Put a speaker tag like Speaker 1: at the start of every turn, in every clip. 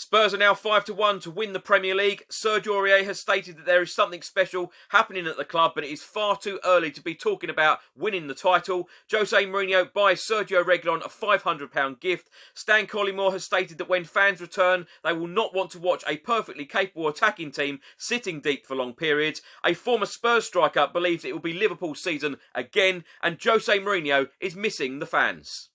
Speaker 1: Spurs are now 5-1 to win the Premier League. Sergio Aurier has stated that there is something special happening at the club, but it is far too early to be talking about winning the title. Jose Mourinho buys Sergio Reguilón a £500 gift. Stan Collymore has stated that when fans return, they will not want to watch a perfectly capable attacking team sitting deep for long periods. A former Spurs striker believes it will be Liverpool's season again, and Jose Mourinho is missing the fans.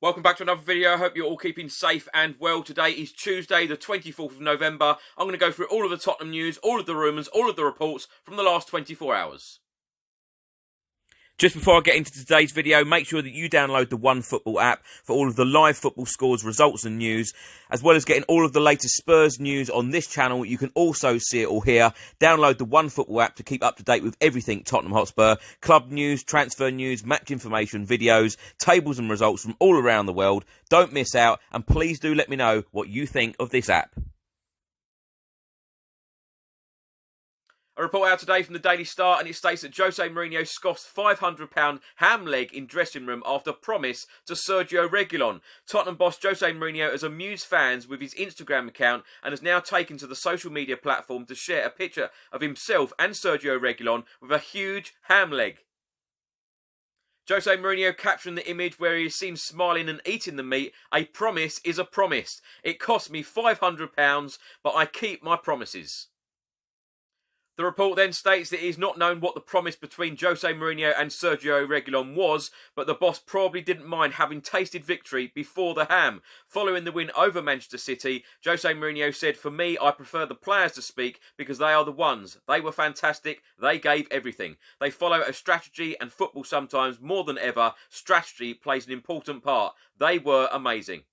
Speaker 1: Welcome back to another video. I hope you're all keeping safe and well. Today is Tuesday, the 24th of November. I'm going to go through all of the Tottenham news, all of the rumours, all of the reports from the last 24 hours. Just before I get into today's video, make sure that you download the OneFootball app for all of the live football scores, results and news, as well as getting all of the latest Spurs news on this channel. You can also see it all here. Download the OneFootball app to keep up to date with everything Tottenham Hotspur, club news, transfer news, match information, videos, tables and results from all around the world. Don't miss out, and please do let me know what you think of this app. A report out today from the Daily Star, and it states that Jose Mourinho scoffs £500 ham leg in dressing room after promise to Sergio Reguilón. Tottenham boss Jose Mourinho has amused fans with his Instagram account and has now taken to the social media platform to share a picture of himself and Sergio Reguilón with a huge ham leg. Jose Mourinho captioned the image where he is seen smiling and eating the meat. "A promise is a promise. It cost me £500, but I keep my promises." The report then states that it is not known what the promise between Jose Mourinho and Sergio Reguilón was, but the boss probably didn't mind having tasted victory before the ham. Following the win over Manchester City, Jose Mourinho said, "For me, I prefer the players to speak because they are the ones. They were fantastic. They gave everything. They follow a strategy, and football sometimes, more than ever, strategy plays an important part. They were amazing."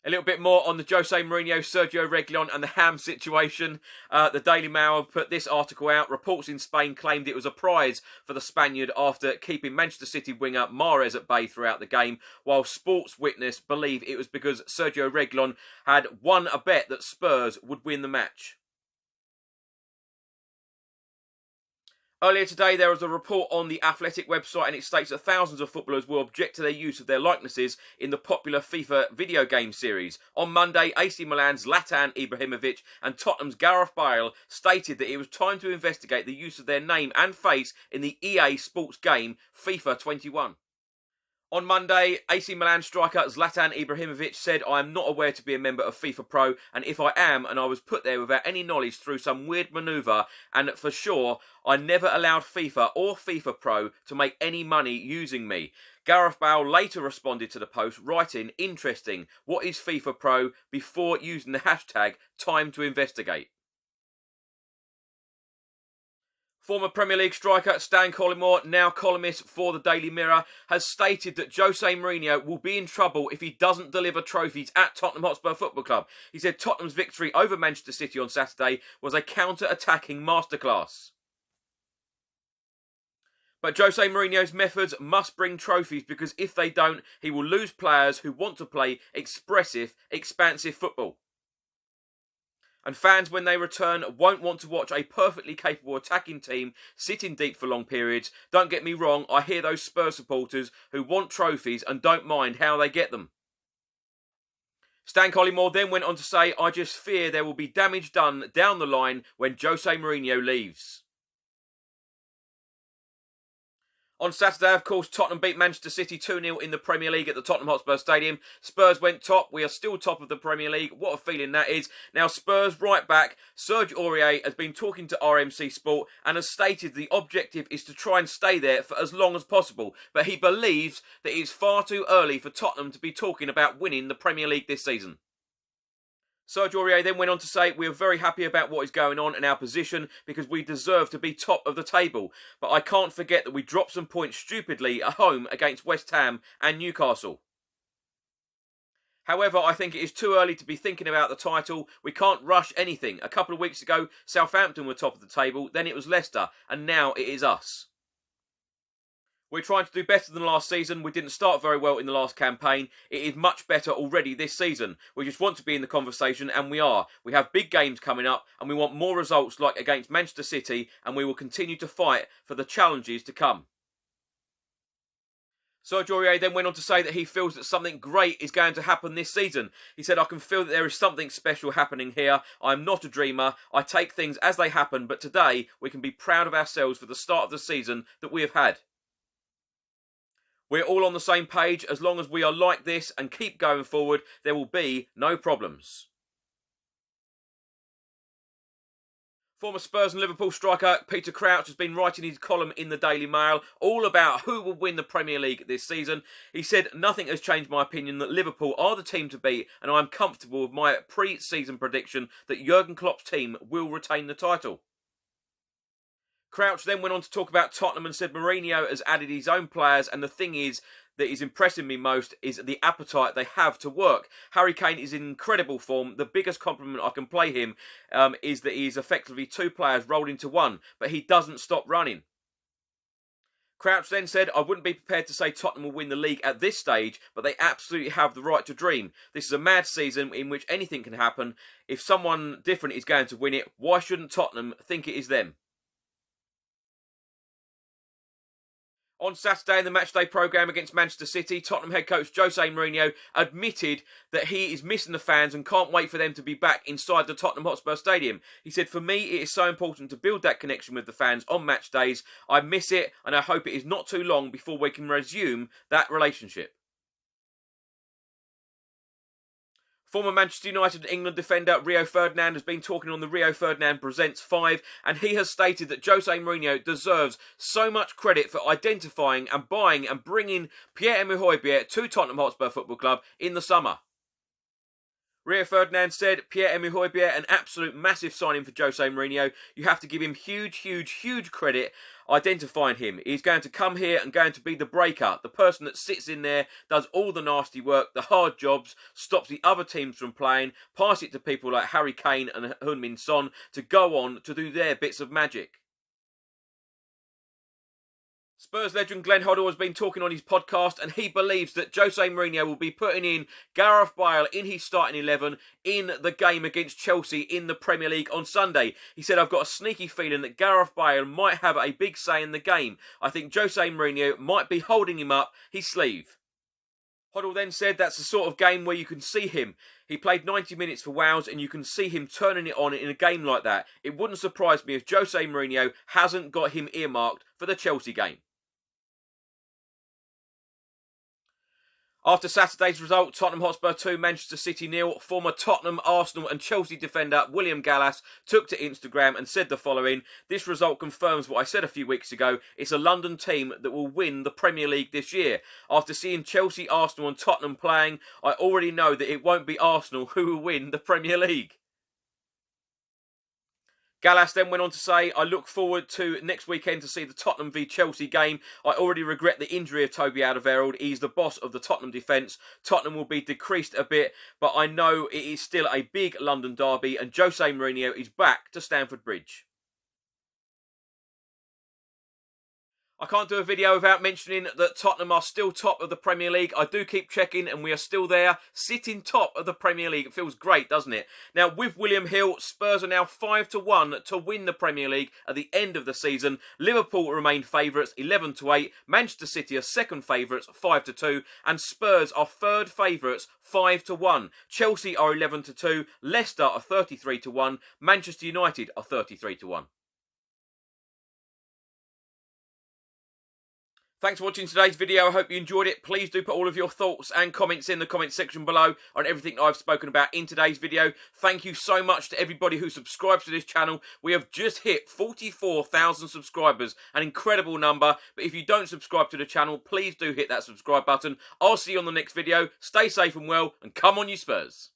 Speaker 1: A little bit more on the Jose Mourinho, Sergio Reguilón and the ham situation. The Daily Mail put this article out. Reports in Spain claimed it was a prize for the Spaniard after keeping Manchester City winger Mahrez at bay throughout the game, while Sports Witness believe it was because Sergio Reguilón had won a bet that Spurs would win the match. Earlier today, there was a report on the Athletic website, and it states that thousands of footballers will object to their use of their likenesses in the popular FIFA video game series. On Monday, AC Milan's Zlatan Ibrahimovic and Tottenham's Gareth Bale stated that it was time to investigate the use of their name and face in the EA Sports game FIFA 21. On Monday, AC Milan striker Zlatan Ibrahimovic said, "I am not aware to be a member of FIFA Pro, and if I am, and I was put there without any knowledge through some weird manoeuvre, and for sure, I never allowed FIFA or FIFA Pro to make any money using me." Gareth Bale later responded to the post, writing, "Interesting, what is FIFA Pro?" before using the hashtag time to investigate. Former Premier League striker Stan Collymore, now columnist for the Daily Mirror, has stated that Jose Mourinho will be in trouble if he doesn't deliver trophies at Tottenham Hotspur Football Club. He said Tottenham's victory over Manchester City on Saturday was a counter-attacking masterclass. But Jose Mourinho's methods must bring trophies, because if they don't, he will lose players who want to play expressive, expansive football. And fans, when they return, won't want to watch a perfectly capable attacking team sitting deep for long periods. Don't get me wrong, I hear those Spurs supporters who want trophies and don't mind how they get them. Stan Collymore then went on to say, "I just fear there will be damage done down the line when Jose Mourinho leaves." On Saturday, of course, Tottenham beat Manchester City 2-0 in the Premier League at the Tottenham Hotspur Stadium. Spurs went top. We are still top of the Premier League. What a feeling that is. Now, Spurs right back, Serge Aurier, has been talking to RMC Sport and has stated the objective is to try and stay there for as long as possible. But he believes that it's far too early for Tottenham to be talking about winning the Premier League this season. Serge Aurier then went on to say, "We are very happy about what is going on in our position because we deserve to be top of the table. But I can't forget that we dropped some points stupidly at home against West Ham and Newcastle." However, I think it is too early to be thinking about the title. We can't rush anything. A couple of weeks ago, Southampton were top of the table, then it was Leicester, and now it is us. We're trying to do better than last season. We didn't start very well in the last campaign. It is much better already this season. We just want to be in the conversation, and we are. We have big games coming up, and we want more results like against Manchester City, and we will continue to fight for the challenges to come. Serge Aurier then went on to say that he feels that something great is going to happen this season. He said, I can feel that there is something special happening here. I'm not a dreamer. I take things as they happen, but today we can be proud of ourselves for the start of the season that we have had. We're all on the same page. As long as we are like this and keep going forward, there will be no problems. Former Spurs and Liverpool striker Peter Crouch has been writing his column in the Daily Mail all about who will win the Premier League this season. He said, nothing has changed my opinion that Liverpool are the team to beat, and I'm comfortable with my pre-season prediction that Jurgen Klopp's team will retain the title. Crouch then went on to talk about Tottenham and said Mourinho has added his own players, and the thing is that is impressing me most is the appetite they have to work. Harry Kane is in incredible form. The biggest compliment I can play him is that he is effectively two players rolled into one, but he doesn't stop running. Crouch then said, I wouldn't be prepared to say Tottenham will win the league at this stage, but they absolutely have the right to dream. This is a mad season in which anything can happen. If someone different is going to win it, why shouldn't Tottenham think it is them? On Saturday in the matchday programme against Manchester City, Tottenham head coach Jose Mourinho admitted that he is missing the fans and can't wait for them to be back inside the Tottenham Hotspur Stadium. He said, for me, it is so important to build that connection with the fans on match days. I miss it, and I hope it is not too long before we can resume that relationship. Former Manchester United and England defender Rio Ferdinand has been talking on the Rio Ferdinand Presents 5, and he has stated that Jose Mourinho deserves so much credit for identifying and buying and bringing Pierre-Emile Højbjerg to Tottenham Hotspur Football Club in the summer. Rio Ferdinand said, Pierre-Emile Højbjerg, an absolute massive signing for Jose Mourinho. You have to give him huge credit identifying him. He's going to come here and going to be the breaker, the person that sits in there, does all the nasty work, the hard jobs, stops the other teams from playing, pass it to people like Harry Kane and Heung-min Son to go on to do their bits of magic. Spurs legend Glenn Hoddle has been talking on his podcast, and he believes that Jose Mourinho will be putting in Gareth Bale in his starting 11 in the game against Chelsea in the Premier League on Sunday. He said, I've got a sneaky feeling that Gareth Bale might have a big say in the game. I think Jose Mourinho might be holding him up his sleeve. Hoddle then said that's the sort of game where you can see him. He played 90 minutes for Wales, and you can see him turning it on in a game like that. It wouldn't surprise me if Jose Mourinho hasn't got him earmarked for the Chelsea game. After Saturday's result, Tottenham Hotspur 2, Manchester City 0, former Tottenham, Arsenal and Chelsea defender William Gallas took to Instagram and said the following, this result confirms what I said a few weeks ago, it's a London team that will win the Premier League this year. After seeing Chelsea, Arsenal and Tottenham playing, I already know that it won't be Arsenal who will win the Premier League. Gallas then went on to say, I look forward to next weekend to see the Tottenham v Chelsea game. I already regret the injury of Toby Alderweireld. He's the boss of the Tottenham defence. Tottenham will be decreased a bit, but I know it is still a big London derby, and Jose Mourinho is back to Stamford Bridge. I can't do a video without mentioning that Tottenham are still top of the Premier League. I do keep checking, and we are still there, sitting top of the Premier League. It feels great, doesn't it? Now, with William Hill, Spurs are now 5-1 to win the Premier League at the end of the season. Liverpool remain favourites, 11-8. Manchester City are second favourites, 5-2. And Spurs are third favourites, 5-1. Chelsea are 11-2. Leicester are 33-1. Manchester United are 33-1. Thanks for watching today's video. I hope you enjoyed it. Please do put all of your thoughts and comments in the comment section below on everything I've spoken about in today's video. Thank you so much to everybody who subscribes to this channel. We have just hit 44,000 subscribers, an incredible number. But if you don't subscribe to the channel, please do hit that subscribe button. I'll see you on the next video. Stay safe and well, and come on you Spurs.